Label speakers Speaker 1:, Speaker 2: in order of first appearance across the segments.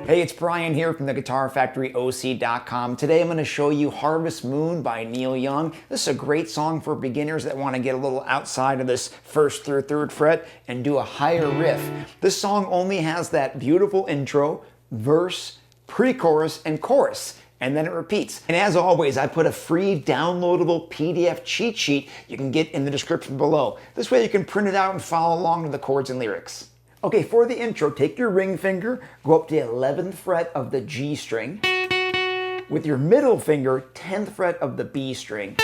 Speaker 1: Hey, it's Brian here from the GuitarFactoryOC.com. Today I'm going to show you Harvest Moon by Neil Young. This is a great song for beginners that want to get a little outside of this first through third fret and do a higher riff. This song only has that beautiful intro, verse, pre-chorus, and chorus. And then it repeats. And as always, I put a free downloadable PDF cheat sheet you can get in the description below. This way you can print it out and follow along to the chords and lyrics. Okay, for the intro, take your ring finger, go up to the 11th fret of the G string. With your middle finger, 10th fret of the B string.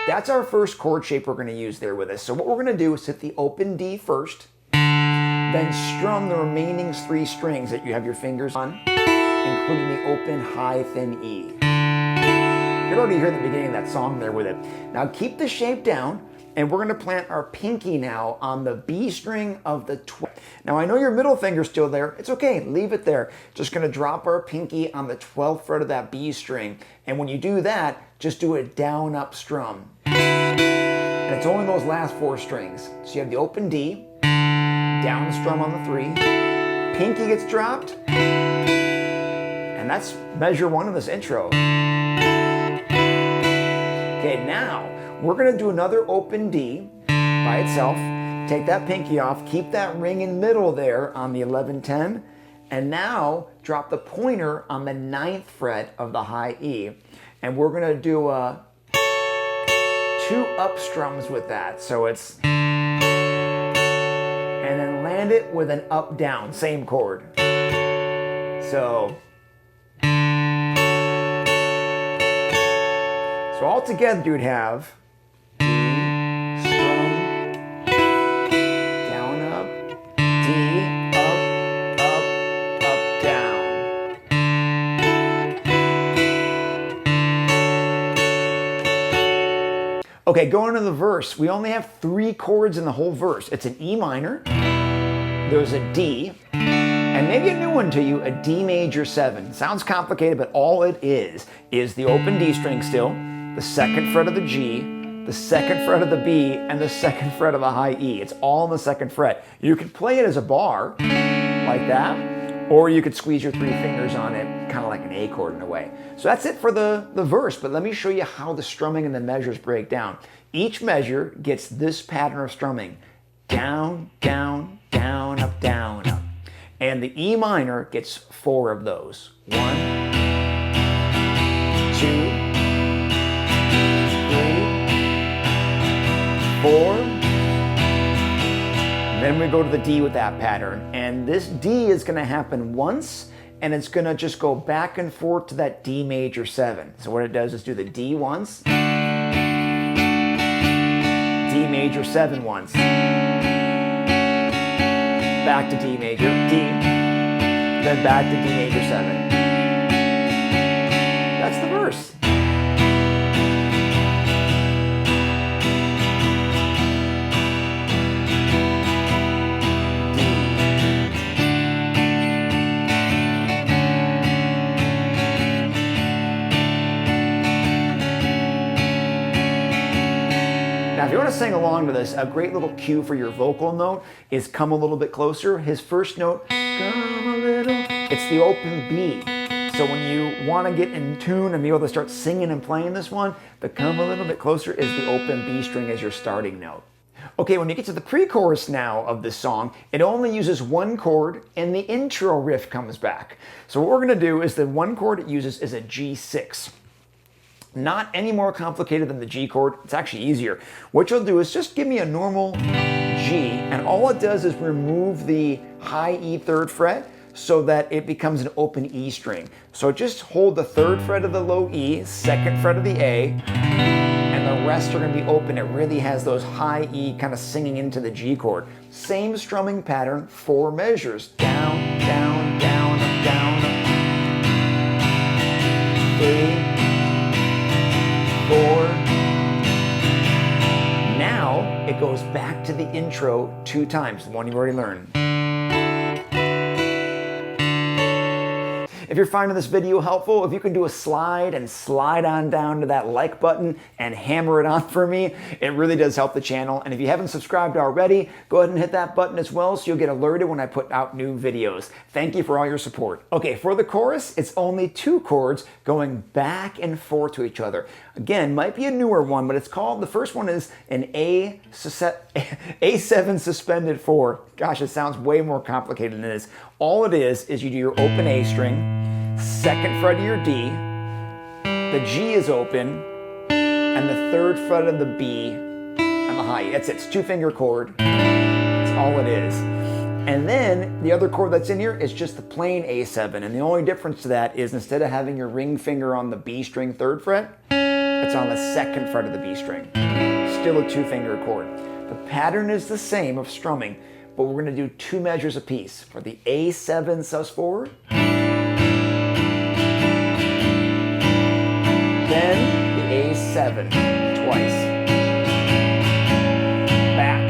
Speaker 1: That's our first chord shape we're going to use there with us. So what we're going to do is hit the open D first, then strum the remaining 3 strings that you have your fingers on, including the open high thin E. You can already hear the beginning of that song there with it. Now keep the shape down, and we're going to plant our pinky now on the B string of the 12th. Now I know your middle finger's still there. It's okay, leave it there. Just going to drop our pinky on the 12th fret of that B string. And when you do that, just do a down up strum. And it's only those last 4 strings. So you have the open D, down strum on the 3, pinky gets dropped, and that's measure 1 of this intro. Okay, now we're going to do another open D by itself. Take that pinky off, keep that ring in middle there on the 11-10, and now drop the pointer on the 9th fret of the high E. And we're going to do 2 up strums with that. So it's, and then land it with an up down, same chord. So all together you'd have D, strum, down, up, D, up, down. Okay, going to the verse. We only have 3 chords in the whole verse. It's an E minor, there's a D, and maybe a new one to you, a D major 7. Sounds complicated, but all it is the open D string still, the 2nd fret of the G, the 2nd fret of the B, and the 2nd fret of the high E. It's all on the 2nd fret. You could play it as a bar, like that, or you could squeeze your 3 fingers on it, kind of like an A chord in a way. So that's it for the verse, but let me show you how the strumming and the measures break down. Each measure gets this pattern of strumming. Down, down, down, up, down, up. And the E minor gets 4 of those. 1, 2, 4, and then we go to the D with that pattern. And this D is going to happen once, and it's going to just go back and forth to that D major 7. So what it does is do the D once, D major 7 once, back to D major, D, then back to D major 7. That's the verse. Now, if you want to sing along to this, a great little cue for your vocal note is come a little bit closer. His first note, come a little, it's the open B. So when you want to get in tune and be able to start singing and playing this one, the come a little bit closer is the open B string as your starting note. Okay, when you get to the pre-chorus now of this song, it only uses 1 chord and the intro riff comes back. So what we're going to do is the 1 chord it uses is a G6. Not any more complicated than the G chord. It's actually easier. What you'll do is just give me a normal G, and all it does is remove the high E 3rd fret so that it becomes an open E string. So just hold the 3rd fret of the low E, 2nd fret of the A, and the rest are going to be open. It really has those high E kind of singing into the G chord. Same strumming pattern, 4 measures. Down, down, down, up, down, up. 3, 4. Now it goes back to the intro 2 times, the one you've already learned. If you're finding this video helpful, if you can do a slide and slide on down to that like button and hammer it on for me, it really does help the channel. And if you haven't subscribed already, go ahead and hit that button as well so you'll get alerted when I put out new videos. Thank you for all your support. Okay, for the chorus, it's only 2 chords going back and forth to each other. Again, might be a newer one, but it's called, the first one is an A7 suspended 4. Gosh, it sounds way more complicated than it is. All it is you do your open A string, 2nd fret of your D, the G is open, and the 3rd fret of the B and the high E. That's it. It's 2-finger chord. That's all it is. And then the other chord that's in here is just the plain A7. And the only difference to that is instead of having your ring finger on the B string 3rd fret, it's on the 2nd fret of the B string. Still a 2-finger chord. The pattern is the same of strumming, but we're going to do 2 measures apiece. For the A7 sus4, then the A7 twice. Back.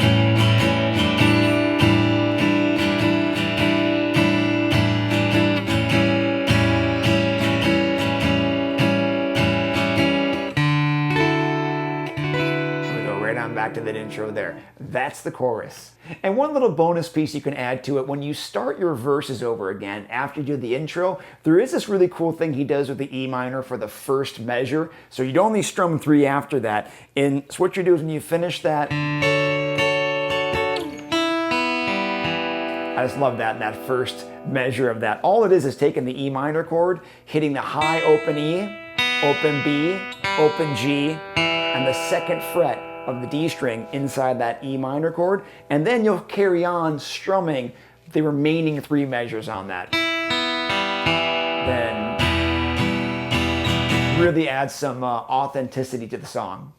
Speaker 1: We go right on back to that intro there. That's the chorus. And one little bonus piece you can add to it, when you start your verses over again after you do the intro, there is this really cool thing he does with the E minor for the first measure. So you'd only strum 3 after that. And so what you do is when you finish that, I just love that first measure of that. All it is taking the E minor chord, hitting the high open E, open B, open G, and the 2nd fret of the D string inside that E minor chord, and then you'll carry on strumming the remaining 3 measures on that. Then really add some authenticity to the song.